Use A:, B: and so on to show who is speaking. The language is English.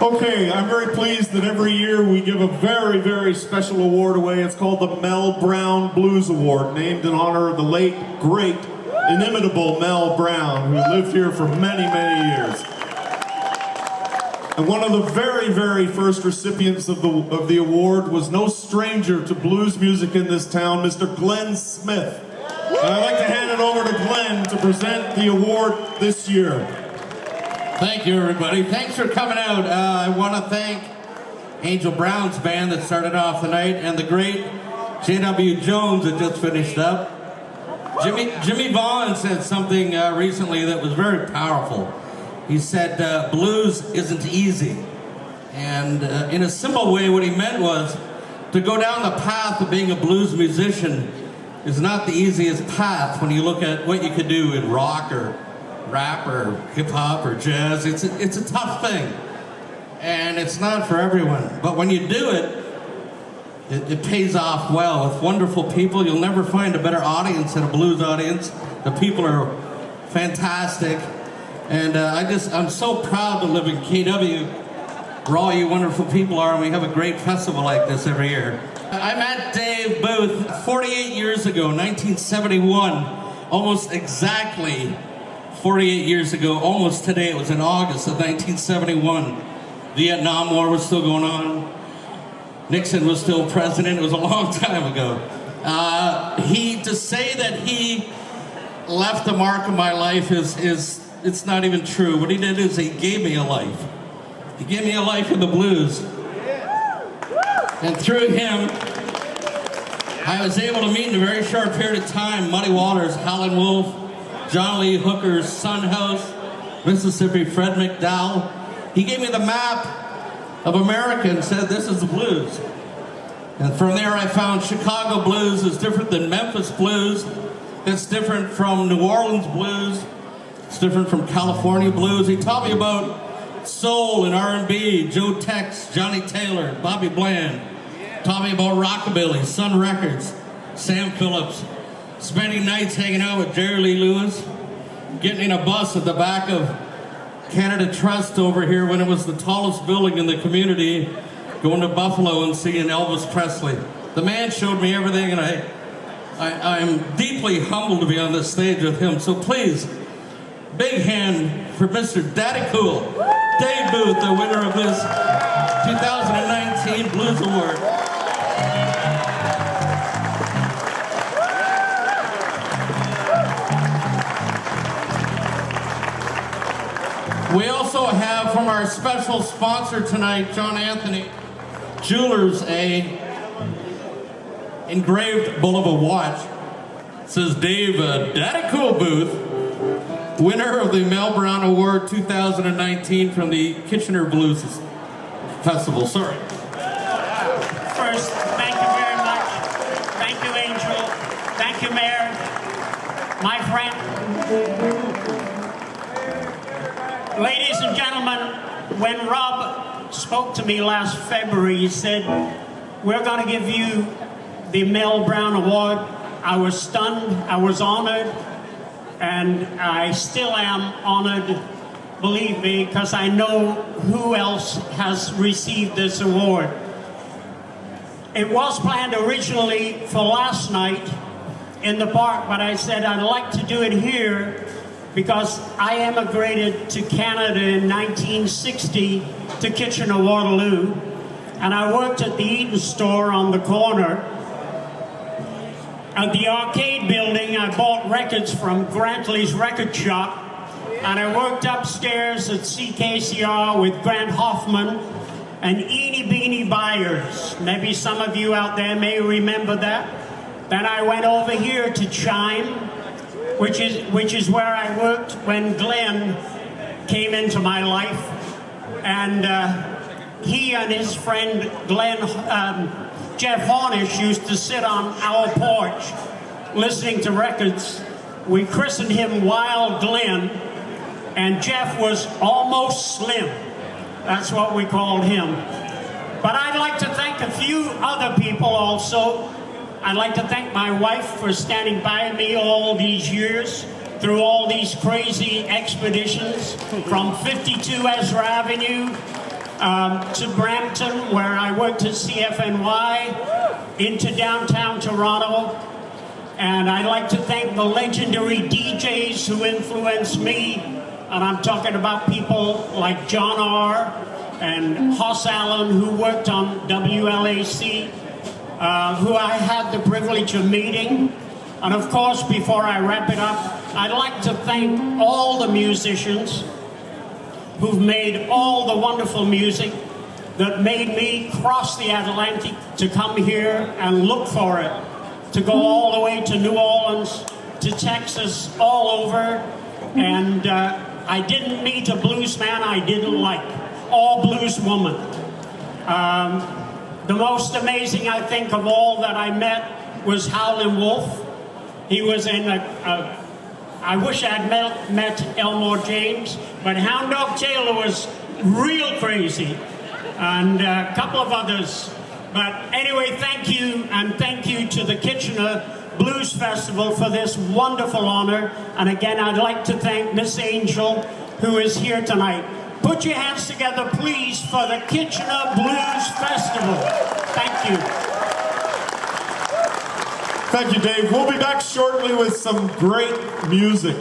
A: Okay, I'm very pleased that every year we give a very, very special award away. It's called the Mel Brown Blues Award, named in honor of the late, great, inimitable Mel Brown, who lived here for many, many years. And one of the very, very first recipients of the award was no stranger to blues music in this town, Mr. Glenn Smith. And I'd like to hand it over to Glenn to present the award this year.
B: Thank you, everybody. Thanks for coming out. I want to thank Angel Brown's band that started off the night, and the great J.W. Jones that just finished up. Jimmy Vaughn said something recently that was very powerful. He said, blues isn't easy. And in a simple way, what he meant was to go down the path of being a blues musician is not the easiest path when you look at what you could do in rock or rap or hip-hop or jazz. It's a tough thing, and it's not for everyone. But when you do it, it pays off well with wonderful people. You'll never find a better audience than a blues audience. The people are fantastic, and I'm so proud to live in KW, where all you wonderful people are, and we have a great festival like this every year. I met Dave Booth 48 years ago, 1971, almost exactly 48 years ago, almost today. It was in August of 1971. The Vietnam War was still going on. Nixon was still president. It was a long time ago. To say that he left a mark on my life it's not even true. What he did is he gave me a life. He gave me a life in the blues. And through him, I was able to meet in a very short period of time Muddy Waters, Howlin' Wolf, John Lee Hooker's Son House, Mississippi, Fred McDowell. He gave me the map of America and said, this is the blues. And from there I found Chicago blues is different than Memphis blues. It's different from New Orleans blues. It's different from California blues. He taught me about soul and R&B, Joe Tex, Johnny Taylor, Bobby Bland. Taught me about rockabilly, Sun Records, Sam Phillips. Spending nights hanging out with Jerry Lee Lewis, getting in a bus at the back of Canada Trust over here when it was the tallest building in the community, going to Buffalo and seeing Elvis Presley. The man showed me everything, and I'm deeply humbled to be on this stage with him. So please, big hand for Mr. Daddy Cool, Dave Booth, the winner of this 2019 Blues Award. We also have from our special sponsor tonight, John Anthony Jewelers, a engraved bull of a watch. It says Dave Daddy Cool Booth, winner of the Mel Brown Award 2019 from the Kitchener Blues Festival. Sorry.
C: First, thank you very much. Thank you, Angel. Thank you, Mayor. My friend. Ladies and gentlemen, when Rob spoke to me last February, he said, we're going to give you the Mel Brown Award. I was stunned, I was honored, and I still am honored, believe me, because I know who else has received this award. It was planned originally for last night in the park, but I said I'd like to do it here because I emigrated to Canada in 1960 to Kitchener-Waterloo, and I worked at the Eaton store on the corner. At the arcade building, I bought records from Grantley's Record Shop, and I worked upstairs at CKCR with Grant Hoffman and Eenie Beanie Byers. Maybe some of you out there may remember that. Then I went over here to Chime, which is where I worked when Glenn came into my life, and he and his friend Jeff Hornish used to sit on our porch listening to records. We christened him Wild Glenn, and Jeff was almost slim. That's what we called him. But I'd like to thank a few other people also. I'd like to thank my wife for standing by me all these years through all these crazy expeditions from 52 Ezra Avenue to Brampton, where I worked at CFNY, into downtown Toronto. And I'd like to thank the legendary DJs who influenced me. And I'm talking about people like John R. and Hoss Allen, who worked on WLAC, who I had the privilege of meeting. And of course, before I wrap it up, I'd like to thank all the musicians who've made all the wonderful music that made me cross the Atlantic to come here and look for it, to go all the way to New Orleans, to Texas, all over. And I didn't meet a blues man I didn't like, or blues woman. The most amazing, I think, of all that I met was Howlin' Wolf. He was in I wish I'd met Elmore James, but Hound Dog Taylor was real crazy, and a couple of others. But anyway, thank you, and thank you to the Kitchener Blues Festival for this wonderful honor. And again, I'd like to thank Miss Angel, who is here tonight. Put your hands together, please, for the Kitchener Blues Festival. Thank you.
A: Thank you, Dave. We'll be back shortly with some great music.